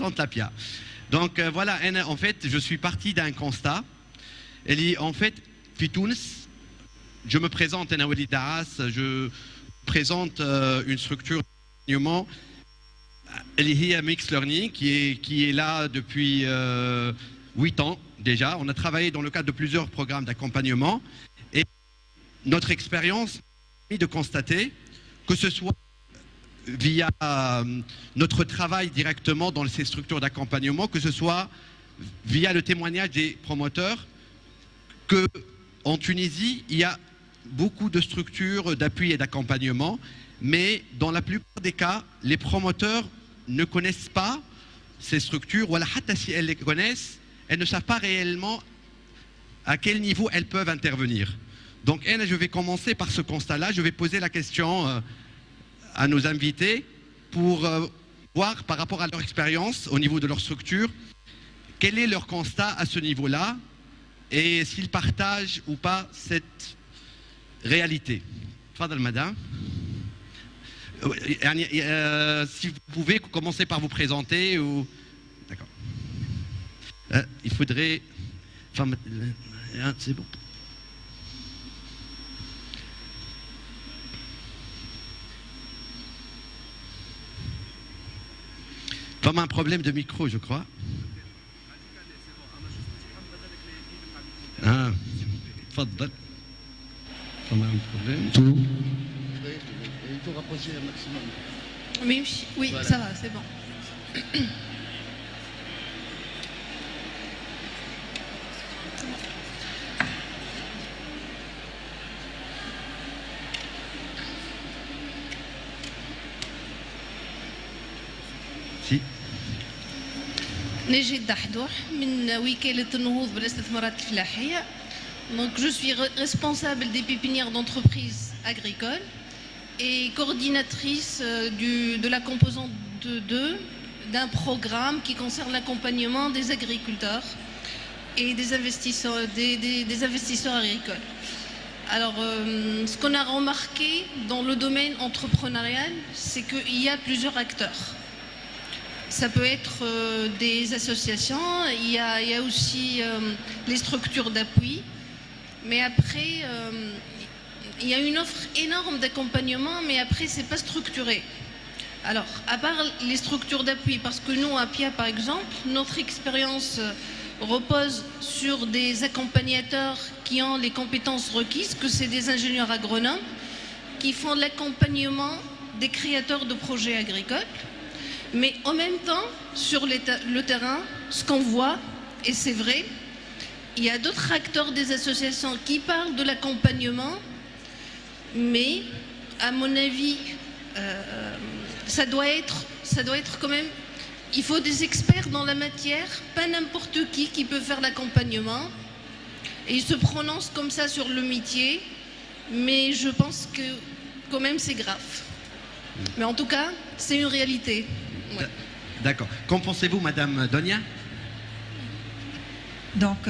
contre la PIA. Donc voilà, en fait, je suis parti d'un constat. En fait, Fitouns, je me présente, je présente une structure d'enseignement, Mixed Learning, qui est là depuis 8 ans déjà. On a travaillé dans le cadre de plusieurs programmes d'accompagnement. Et notre expérience est de constater que ce soit via notre travail directement dans ces structures d'accompagnement, que ce soit via le témoignage des promoteurs, qu'en Tunisie, il y a beaucoup de structures d'appui et d'accompagnement, mais dans la plupart des cas, les promoteurs ne connaissent pas ces structures, ou alors si elles les connaissent, elles ne savent pas réellement à quel niveau elles peuvent intervenir. Donc, je vais commencer par ce constat-là. Je vais poser la question à nos invités pour voir par rapport à leur expérience au niveau de leur structure, quel est leur constat à ce niveau-là et s'ils partagent ou pas cette réalité. Fadal madame. Si vous pouvez commencer par vous présenter ou... D'accord. Il faudrait... Enfin, c'est bon. Comme un problème de micro, je crois. Ah, Fadal. Comme un problème. Tout. Il faut rapprocher un maximum. Oui, voilà. Ça va, c'est bon. Si. نجد دحدوح من وكالة النهوض بالاستثمارات الفلاحية. Donc je suis responsable des pépinières d'entreprises agricoles et coordinatrice de la composante 2 d'un programme qui concerne l'accompagnement des agriculteurs et des investisseurs, des investisseurs agricoles. Alors, ce qu'on a remarqué dans le domaine entrepreneurial, c'est qu'il y a plusieurs acteurs. Ça peut être des associations, il y a aussi les structures d'appui, mais après, il y a une offre énorme d'accompagnement, mais après, ce n'est pas structuré. Alors, à part les structures d'appui, parce que nous, à PIA, par exemple, notre expérience repose sur des accompagnateurs qui ont les compétences requises, que c'est des ingénieurs agronomes, qui font l'accompagnement des créateurs de projets agricoles. Mais en même temps, sur le terrain, ce qu'on voit, et c'est vrai, il y a d'autres acteurs des associations qui parlent de l'accompagnement, mais à mon avis, ça doit être quand même, il faut des experts dans la matière, pas n'importe qui peut faire l'accompagnement. Et ils se prononcent comme ça sur le métier, mais je pense que quand même c'est grave. Mais en tout cas, c'est une réalité. Ouais. D'accord. Qu'en pensez-vous, Madame Donia? Donc,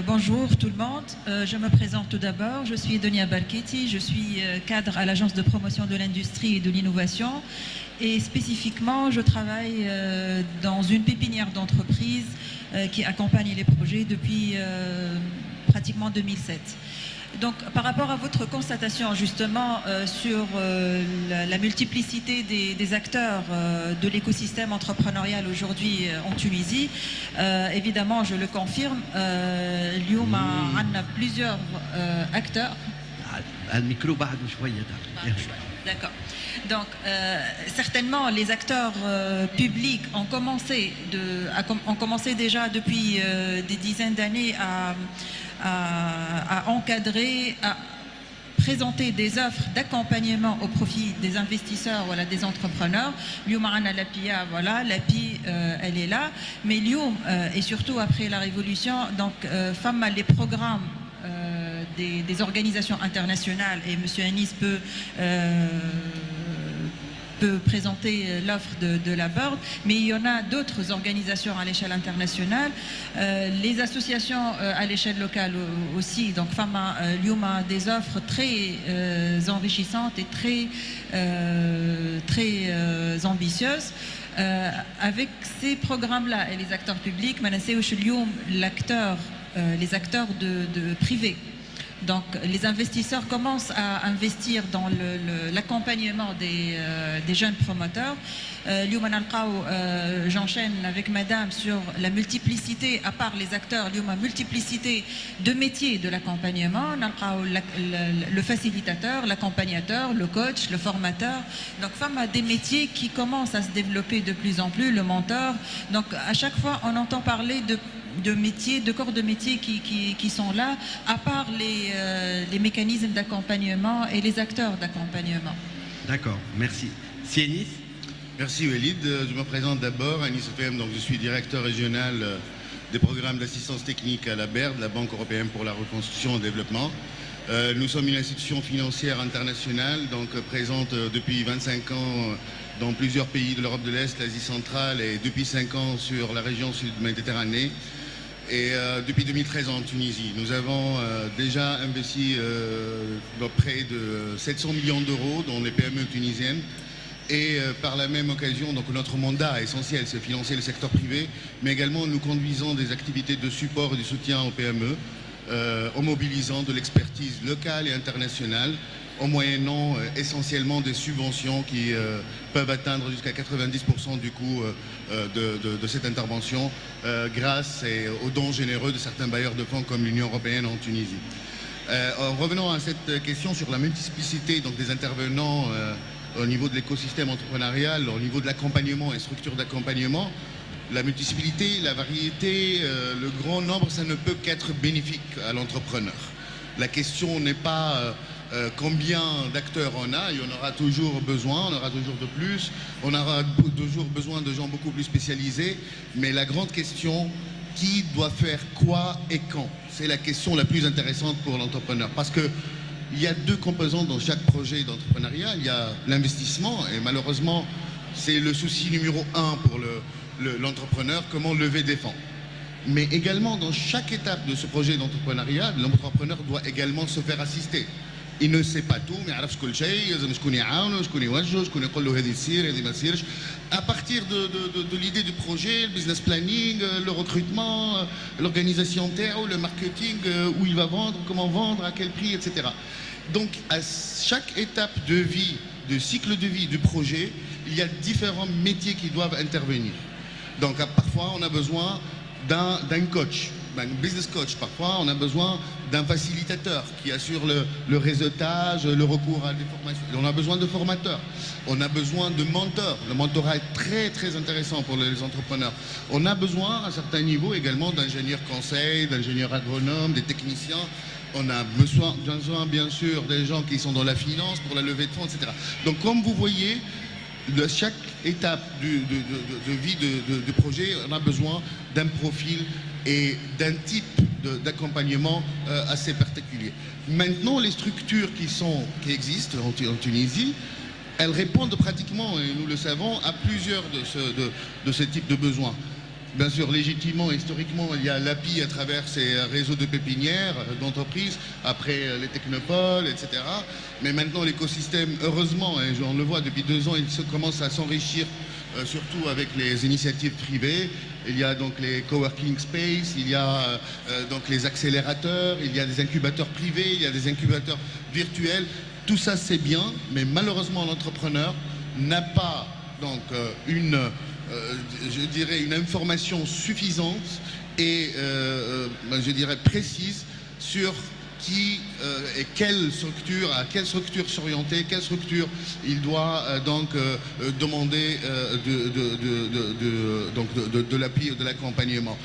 bonjour tout le monde. Je me présente tout d'abord. Je suis Donia Balketi. Je suis cadre à l'Agence de promotion de l'industrie et de l'innovation. Et spécifiquement, je travaille dans une pépinière d'entreprise qui accompagne les projets depuis pratiquement 2007. Donc, par rapport à votre constatation justement sur la multiplicité des acteurs de l'écosystème entrepreneurial aujourd'hui en Tunisie, évidemment, je le confirme, اليوم عندنا plusieurs acteurs. D'accord. Donc, certainement, les acteurs publics ont commencé déjà depuis des dizaines d'années à encadrer, à présenter des offres d'accompagnement au profit des investisseurs, voilà, des entrepreneurs. Voilà, l'API, elle est là. Mais et surtout après la révolution, donc, les programmes des organisations internationales, et M. Anis peut peut présenter l'offre de la board, mais il y en a d'autres organisations à l'échelle internationale, les associations à l'échelle locale aussi. Donc, Fama Lyuma des offres très enrichissantes et très ambitieuses. Avec ces programmes-là et les acteurs publics, les acteurs de privés. Donc, les investisseurs commencent à investir dans l'accompagnement des jeunes promoteurs. J'enchaîne avec madame sur la multiplicité, à part les acteurs, multiplicité de métiers de l'accompagnement. Le facilitateur, l'accompagnateur, le coach, le formateur. Donc, femme a des métiers qui commencent à se développer de plus en plus, le mentor. Donc, à chaque fois, on entend parler de métiers, de corps de métiers qui sont là, à part les mécanismes d'accompagnement et les acteurs d'accompagnement. D'accord, merci. Sienis. Merci Walid. Je me présente d'abord à NISFM, donc je suis directeur régional des programmes d'assistance technique à la BERD, la Banque européenne pour la reconstruction et le développement. Nous sommes une institution financière internationale, donc présente depuis 25 ans dans plusieurs pays de l'Europe de l'Est, l'Asie centrale et depuis 5 ans sur la région sud-méditerranée. Et depuis 2013 en Tunisie, nous avons déjà investi près de 700 millions d'euros dans les PME tunisiennes. Et par la même occasion, donc notre mandat essentiel, c'est financer le secteur privé, mais également nous conduisons des activités de support et de soutien aux PME en mobilisant de l'expertise locale et internationale, en moyennant essentiellement des subventions qui peuvent atteindre jusqu'à 90% du coût de cette intervention grâce aux dons généreux de certains bailleurs de fonds comme l'Union européenne en Tunisie. En revenant à cette question sur la multiplicité donc, des intervenants au niveau de l'écosystème entrepreneurial, au niveau de l'accompagnement et structure d'accompagnement, la multiplicité, la variété, le grand nombre, ça ne peut qu'être bénéfique à l'entrepreneur. La question n'est pas combien d'acteurs on a, il y en aura toujours besoin, on aura toujours de plus, on aura toujours besoin de gens beaucoup plus spécialisés, mais la grande question, qui doit faire quoi et quand? C'est la question la plus intéressante pour l'entrepreneur, parce que il y a deux composantes dans chaque projet d'entrepreneuriat. Il y a l'investissement, et malheureusement, c'est le souci numéro 1 pour l'entrepreneur, comment lever des fonds. Mais également, dans chaque étape de ce projet d'entrepreneuriat, l'entrepreneur doit également se faire assister. Il ne sait pas tout, mais à partir de l'idée du projet, le business planning, le recrutement, l'organisation interne, le marketing, où il va vendre, comment vendre, à quel prix, etc. Donc à chaque étape de vie, de cycle de vie du projet, il y a différents métiers qui doivent intervenir. Donc parfois on a besoin d'un coach, un business coach. Parfois, on a besoin d'un facilitateur qui assure le réseautage, le recours à des formations. On a besoin de formateurs. On a besoin de mentors. Le mentorat est très, très intéressant pour les entrepreneurs. On a besoin, à certains niveaux, également d'ingénieurs conseils, d'ingénieurs agronomes, des techniciens. On a besoin, bien sûr, des gens qui sont dans la finance pour la levée de fonds, etc. Donc, comme vous voyez, de chaque étape de vie de projet, on a besoin d'un profil et d'un type d'accompagnement assez particulier. Maintenant, les structures qui existent en Tunisie, elles répondent pratiquement, et nous le savons, à plusieurs de ces types de besoins. Bien sûr, légitimement, historiquement, il y a l'API à travers ces réseaux de pépinières, d'entreprises, après les technopoles, etc. Mais maintenant, l'écosystème, heureusement, et on le voit depuis 2 ans, il commence à s'enrichir, surtout avec les initiatives privées. Il y a donc les coworking space, il y a donc les accélérateurs, il y a des incubateurs privés, il y a des incubateurs virtuels. Tout ça, c'est bien, mais malheureusement, l'entrepreneur n'a pas donc je dirais une information suffisante et je dirais précise sur qui et quelle structure, à quelle structure s'orienter, quelle structure il doit donc demander de l'appui ou de l'accompagnement.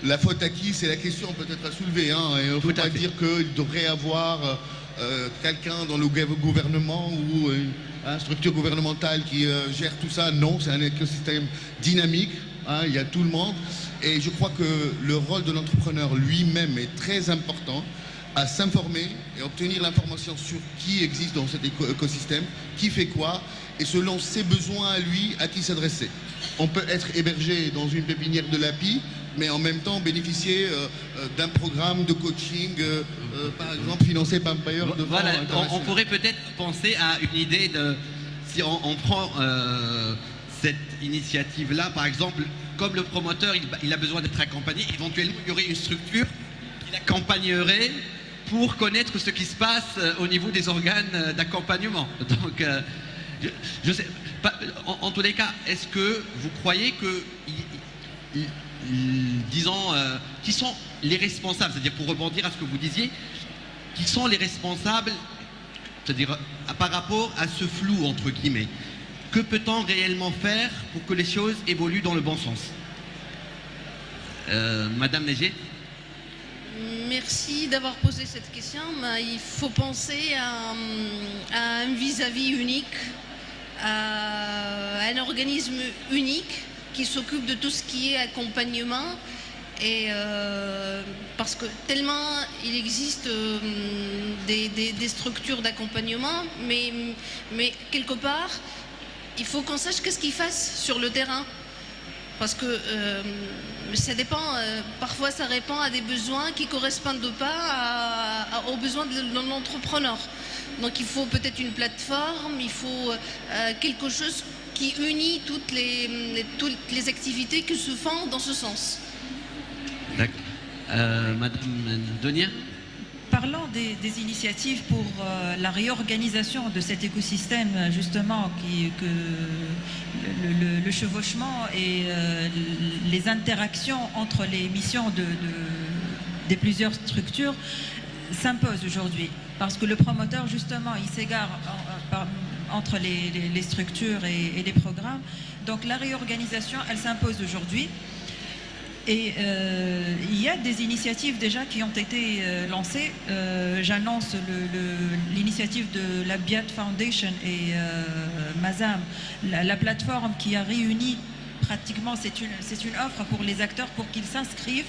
La faute à qui? C'est la question peut-être à soulever. Hein, et il ne faut pas dire qu'il devrait avoir quelqu'un dans le gouvernement ou une structure gouvernementale qui gère tout ça. Non, c'est un écosystème dynamique. Hein, il y a tout le monde. Et je crois que le rôle de l'entrepreneur lui-même est très important. à s'informer et obtenir l'information sur qui existe dans cet écosystème, qui fait quoi, et selon ses besoins à lui, à qui s'adresser. On peut être hébergé dans une pépinière de l'API, mais en même temps bénéficier d'un programme de coaching, par exemple financé par un bailleur de fonds Voilà, international. on pourrait peut-être penser à une idée de, si on prend cette initiative-là, par exemple, comme le promoteur, il a besoin d'être accompagné, éventuellement il y aurait une structure qui l'accompagnerait pour connaître ce qui se passe au niveau des organes d'accompagnement. Donc, je sais, en tous les cas, est-ce que vous croyez que, disons, qui sont les responsables, c'est-à-dire pour rebondir à ce que vous disiez, qui sont les responsables, c'est-à-dire par rapport à ce flou, entre guillemets, que peut-on réellement faire pour que les choses évoluent dans le bon sens? Madame Néger? Merci d'avoir posé cette question. Mais il faut penser à un vis-à-vis unique, à un organisme unique qui s'occupe de tout ce qui est accompagnement. Et parce que tellement il existe des structures d'accompagnement, mais quelque part, il faut qu'on sache qu'est-ce qu'ils fassent sur le terrain. Parce que ça dépend, parfois ça répond à des besoins qui ne correspondent pas aux besoins de l'entrepreneur. Donc il faut peut-être une plateforme, il faut quelque chose qui unit toutes les activités qui se font dans ce sens. D'accord. Madame Donia? Parlant des initiatives pour la réorganisation de cet écosystème, justement, le chevauchement et les interactions entre les missions des plusieurs structures s'imposent aujourd'hui. Parce que le promoteur, justement, il s'égare entre les structures et les programmes. Donc la réorganisation, elle s'impose aujourd'hui. Et il y a des initiatives déjà qui ont été lancées. J'annonce l'initiative de la Biat Foundation et Mazam, la plateforme qui a réuni pratiquement, c'est une offre pour les acteurs pour qu'ils s'inscrivent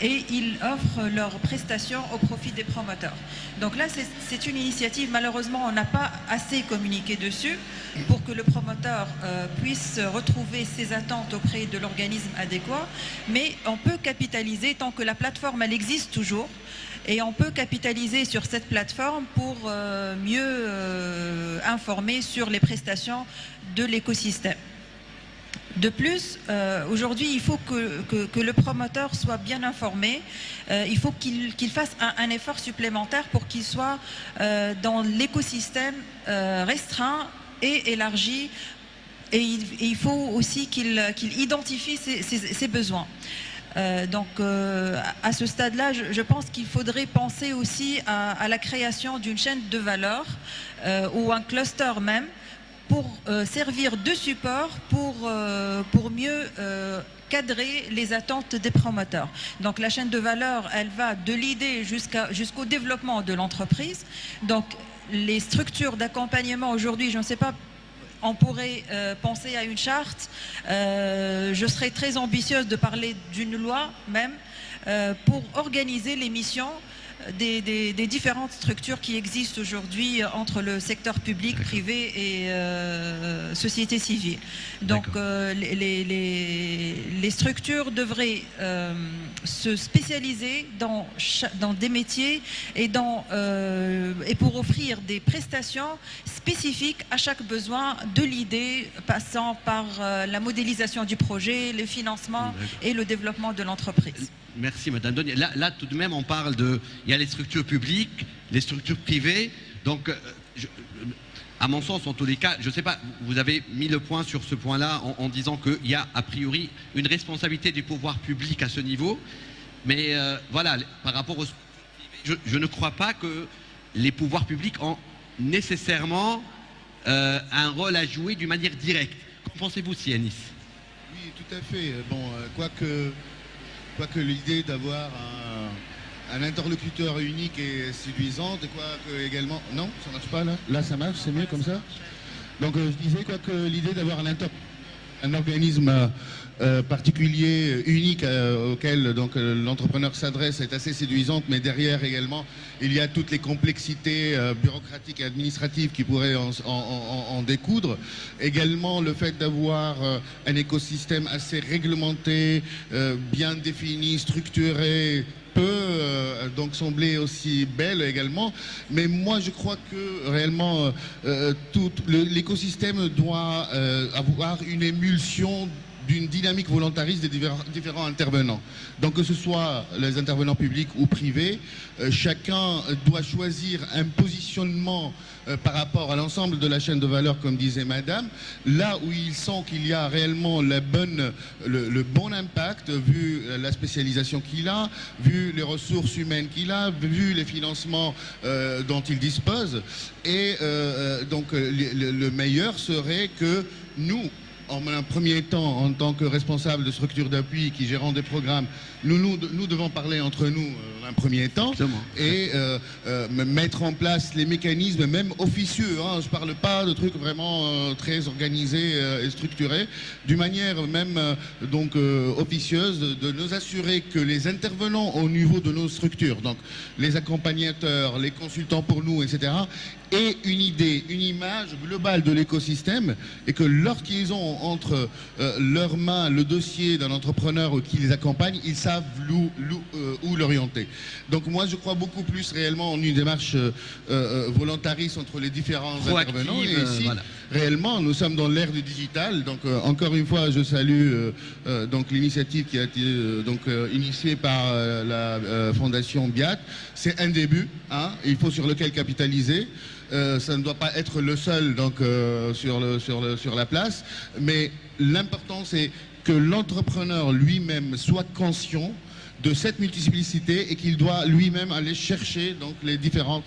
et ils offrent leurs prestations au profit des promoteurs. Donc là, c'est une initiative, malheureusement, on n'a pas assez communiqué dessus pour que le promoteur puisse retrouver ses attentes auprès de l'organisme adéquat, mais on peut capitaliser tant que la plateforme, elle existe toujours, et on peut capitaliser sur cette plateforme pour mieux informer sur les prestations de l'écosystème. De plus, aujourd'hui, il faut que le promoteur soit bien informé. Il faut qu'il fasse un effort supplémentaire pour qu'il soit dans l'écosystème restreint et élargi. Et il faut aussi qu'il identifie ses besoins. Donc, à ce stade-là, je pense qu'il faudrait penser aussi à la création d'une chaîne de valeur ou un cluster même, pour servir de support pour mieux cadrer les attentes des promoteurs. Donc la chaîne de valeur, elle va de l'idée jusqu'au développement de l'entreprise. Donc les structures d'accompagnement aujourd'hui, je ne sais pas, on pourrait penser à une charte. Je serais très ambitieuse de parler d'une loi même pour organiser les missions des différentes structures qui existent aujourd'hui entre le secteur public, privé et société civile. Donc les structures devraient se spécialiser dans des métiers et pour offrir des prestations spécifiques à chaque besoin de l'idée, passant par la modélisation du projet, le financement et le développement de l'entreprise. Merci Madame Donia. Là, tout de même, on parle il y a les structures publiques, les structures privées. Donc, à mon sens, en tous les cas, je ne sais pas, vous avez mis le point sur ce point-là en disant qu'il y a a priori une responsabilité des pouvoirs publics à ce niveau. Mais voilà, par rapport aux structures privées, je ne crois pas que les pouvoirs publics ont nécessairement un rôle à jouer d'une manière directe. Qu'en pensez-vous, Sianis? Oui, tout à fait. Bon, quoique l'idée d'avoir un interlocuteur unique est séduisante, et quoique également... Non, ça marche pas là? Là, ça marche, c'est mieux comme ça? Donc je disais, quoique l'idée d'avoir un un organisme particulier, unique, auquel donc l'entrepreneur s'adresse est assez séduisante, mais derrière également, il y a toutes les complexités bureaucratiques et administratives qui pourraient en découdre. Également, le fait d'avoir un écosystème assez réglementé, bien défini, structuré, peut donc sembler aussi belle également, mais moi je crois que réellement tout l'écosystème doit avoir une émulsion d'une dynamique volontariste des différents intervenants. Donc que ce soit les intervenants publics ou privés, chacun doit choisir un positionnement par rapport à l'ensemble de la chaîne de valeur, comme disait Madame, là où ils sentent qu'il y a réellement le bon impact, vu la spécialisation qu'il a, vu les ressources humaines qu'il a, vu les financements dont il dispose. Et donc le meilleur serait que nous, en un premier temps, en tant que responsable de structure d'appui qui gérant des programmes, nous devons parler entre nous en un premier temps et mettre en place les mécanismes, même officieux. Hein, je ne parle pas de trucs vraiment très organisés et structurés, d'une manière même donc officieuse, de nous assurer que les intervenants au niveau de nos structures, donc les accompagnateurs, les consultants pour nous, etc., aient une idée, une image globale de l'écosystème, et que lorsqu'ils ont entre leurs mains le dossier d'un entrepreneur qui les accompagne, ils savent où l'orienter. Donc moi je crois beaucoup plus réellement en une démarche volontariste entre les différents intervenants. Et ici, voilà, réellement, nous sommes dans l'ère du digital. Donc encore une fois, je salue donc l'initiative qui a été initiée par la Fondation BIAT. C'est un début, hein, il faut sur lequel capitaliser. Ça ne doit pas être le seul donc, sur la place, mais l'important c'est que l'entrepreneur lui-même soit conscient de cette multiplicité et qu'il doit lui-même aller chercher donc, les différents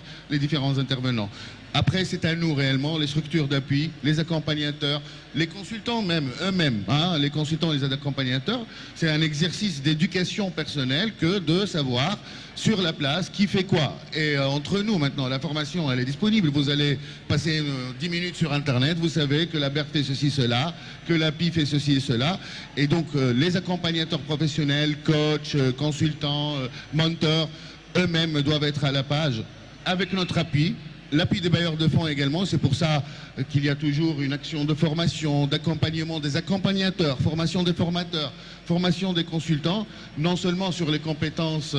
intervenants. Après, c'est à nous réellement, les structures d'appui, les accompagnateurs, les consultants même, eux-mêmes, hein, les consultants et les accompagnateurs, c'est un exercice d'éducation personnelle que de savoir sur la place qui fait quoi. Et entre nous maintenant, la formation, elle est disponible. Vous allez passer 10 minutes sur Internet, vous savez que la BERT fait ceci, cela, que l'API fait ceci et cela. Et donc, les accompagnateurs professionnels, coachs, consultants, mentors, eux-mêmes doivent être à la page avec notre appui. L'appui des bailleurs de fonds également, c'est pour ça qu'il y a toujours une action de formation, d'accompagnement des accompagnateurs, formation des formateurs, formation des consultants, non seulement sur les compétences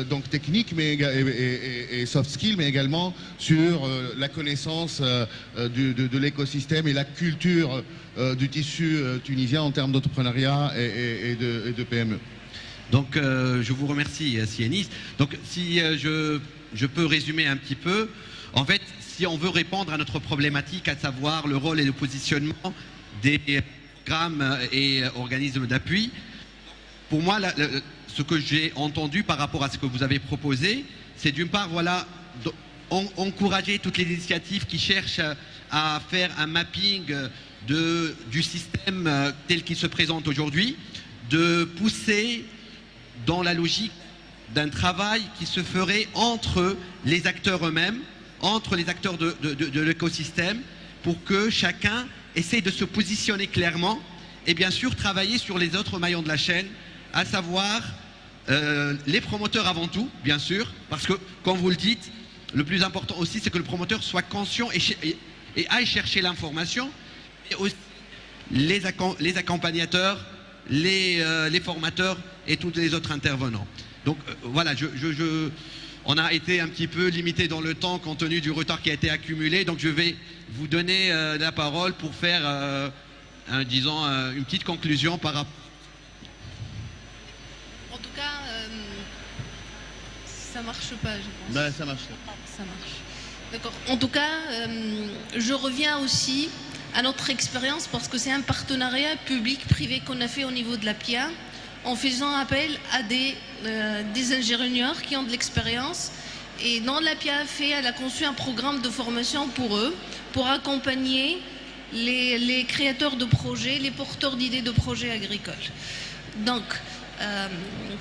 donc techniques mais, et soft skills, mais également sur la connaissance de l'écosystème et la culture du tissu tunisien en termes d'entrepreneuriat et de PME. Donc je vous remercie, Sianis. Donc si je peux résumer un petit peu. En fait, si on veut répondre à notre problématique, à savoir le rôle et le positionnement des programmes et organismes d'appui, pour moi, ce que j'ai entendu par rapport à ce que vous avez proposé, c'est d'une part, voilà, encourager toutes les initiatives qui cherchent à faire un mapping du système tel qu'il se présente aujourd'hui, de pousser dans la logique d'un travail qui se ferait entre les acteurs eux-mêmes, entre les acteurs de l'écosystème, pour que chacun essaie de se positionner clairement et bien sûr travailler sur les autres maillons de la chaîne, à savoir les promoteurs avant tout, bien sûr, parce que, comme vous le dites, le plus important aussi, c'est que le promoteur soit conscient et aille chercher l'information, et aussi les accompagnateurs, les formateurs et tous les autres intervenants. Donc voilà, on a été un petit peu limité dans le temps compte tenu du retard qui a été accumulé, donc je vais vous donner la parole pour faire, disons, une petite conclusion par rapport. En tout cas, ça marche pas, je pense. Ben, ça marche. Ça marche. D'accord. En tout cas, je reviens aussi à notre expérience parce que c'est un partenariat public-privé qu'on a fait au niveau de la PIA, en faisant appel à des ingénieurs qui ont de l'expérience. Et dans la PIA, elle a conçu un programme de formation pour eux, pour accompagner les créateurs de projets, les porteurs d'idées de projets agricoles. Donc,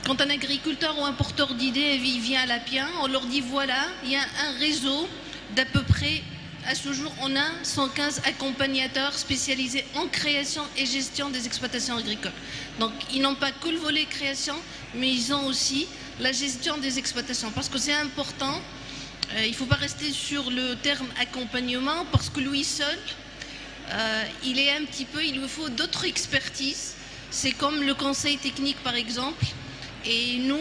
quand un agriculteur ou un porteur d'idées vient à la PIA, on leur dit voilà, il y a un réseau d'à peu près à ce jour, on a 115 accompagnateurs spécialisés en création et gestion des exploitations agricoles. Donc, ils n'ont pas que le volet création, mais ils ont aussi la gestion des exploitations. Parce que c'est important, il ne faut pas rester sur le terme accompagnement, parce que lui seul, il lui faut d'autres expertises. C'est comme le conseil technique, par exemple. Et nous,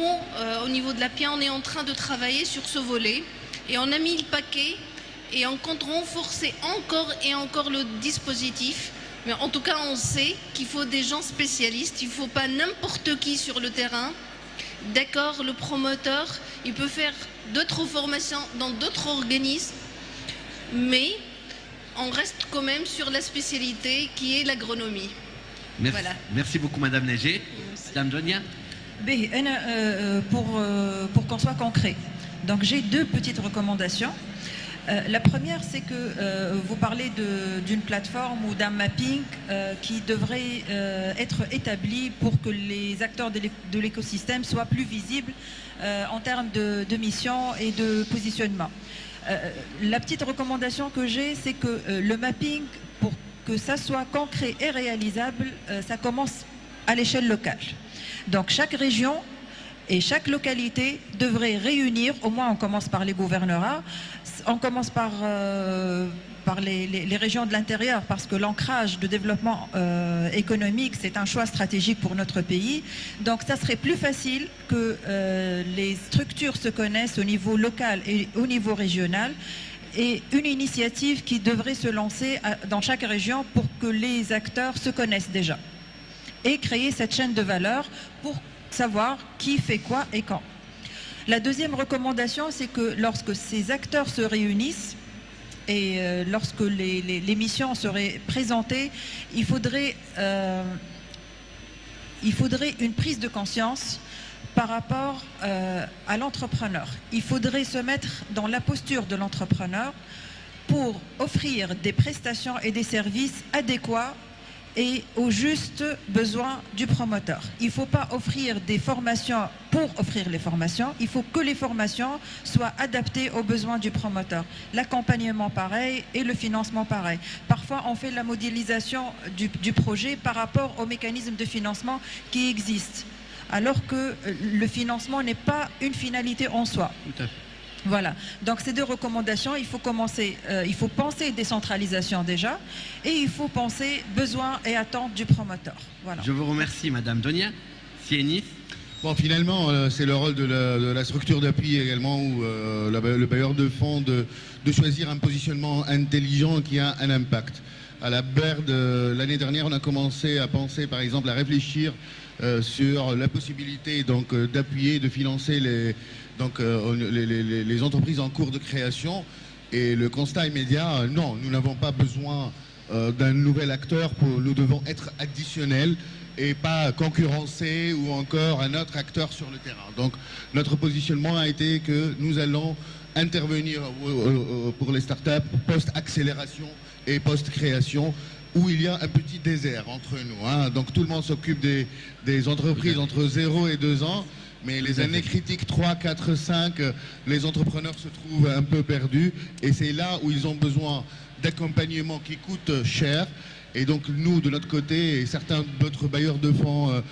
au niveau de la PIA, on est en train de travailler sur ce volet. Et on a mis le paquet et on compte renforcer encore et encore le dispositif. Mais en tout cas, on sait qu'il faut des gens spécialistes. Il ne faut pas n'importe qui sur le terrain. D'accord, le promoteur, il peut faire d'autres formations dans d'autres organismes. Mais on reste quand même sur la spécialité qui est l'agronomie. Merci, voilà. Merci beaucoup, Madame Neige. Madame Donia. Pour qu'on soit concret. Donc j'ai deux petites recommandations. La première, c'est que vous parlez d'une plateforme ou d'un mapping qui devrait être établi pour que les acteurs de l'écosystème soient plus visibles en termes de mission et de positionnement. La petite recommandation que j'ai, c'est que le mapping, pour que ça soit concret et réalisable, ça commence à l'échelle locale. Donc chaque région et chaque localité devrait réunir, au moins on commence par les gouvernorats, on commence par les régions de l'intérieur, parce que l'ancrage de développement économique, c'est un choix stratégique pour notre pays. Donc ça serait plus facile que les structures se connaissent au niveau local et au niveau régional, et une initiative qui devrait se lancer dans chaque région pour que les acteurs se connaissent déjà et créer cette chaîne de valeur pour savoir qui fait quoi et quand. La deuxième recommandation, c'est que lorsque ces acteurs se réunissent et lorsque les missions seraient présentées, il faudrait une prise de conscience par rapport à l'entrepreneur. Il faudrait se mettre dans la posture de l'entrepreneur pour offrir des prestations et des services adéquats et aux justes besoins du promoteur. Il ne faut pas offrir des formations pour offrir les formations, il faut que les formations soient adaptées aux besoins du promoteur. L'accompagnement pareil et le financement pareil. Parfois on fait la modélisation du projet par rapport aux mécanismes de financement qui existent, alors que le financement n'est pas une finalité en soi. Tout à fait. Voilà, donc ces deux recommandations, il faut penser décentralisation déjà, et il faut penser besoins et attentes du promoteur. Voilà. Je vous remercie, Madame Donia. Sienis. Bon, finalement, c'est le rôle de la structure d'appui également, où le bailleur de fonds de choisir un positionnement intelligent qui a un impact. À la BERD, l'année dernière, on a commencé à penser, par exemple, à réfléchir sur la possibilité d'appuyer, de financer les entreprises en cours de création. Et le constat immédiat, non, nous n'avons pas besoin d'un nouvel acteur, nous devons être additionnels et pas concurrencer ou encore un autre acteur sur le terrain. Donc notre positionnement a été que nous allons intervenir pour les startups post-accélération et post-création, où il y a un petit désert entre nous, hein. Donc tout le monde s'occupe des entreprises entre 0 et 2 ans, mais les années critiques 3, 4, 5, les entrepreneurs se trouvent un peu perdus, et c'est là où ils ont besoin d'accompagnement qui coûte cher. Et donc nous, de notre côté, et certains d'autres bailleurs de fonds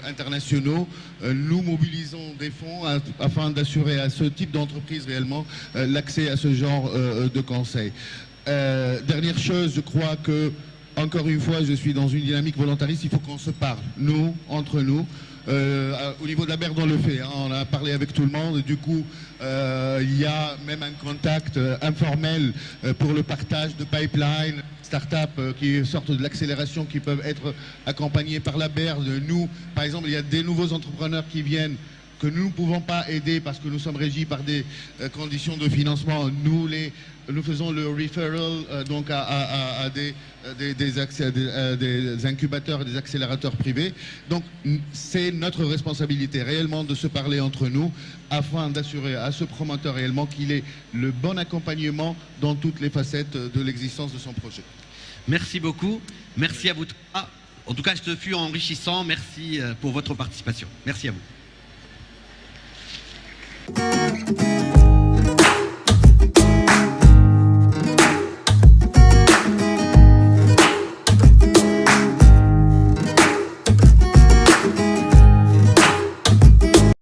internationaux, nous mobilisons des fonds afin d'assurer à ce type d'entreprise réellement l'accès à ce genre de conseils. Dernière chose, je crois que, encore une fois, je suis dans une dynamique volontariste, il faut qu'on se parle, nous, entre nous. Au niveau de la BERD, on le fait, hein, on a parlé avec tout le monde, et du coup, il y a même un contact informel pour le partage de pipeline, start-up qui sortent de l'accélération, qui peuvent être accompagnés par la BERD. Nous, par exemple, il y a des nouveaux entrepreneurs qui viennent, que nous ne pouvons pas aider parce que nous sommes régis par des conditions de financement. Nous faisons le referral donc à des incubateurs et des accélérateurs privés. Donc c'est notre responsabilité réellement de se parler entre nous afin d'assurer à ce promoteur réellement qu'il ait le bon accompagnement dans toutes les facettes de l'existence de son projet. Merci beaucoup. Merci à vous trois. En tout cas, ce fut enrichissant. Merci pour votre participation. Merci à vous.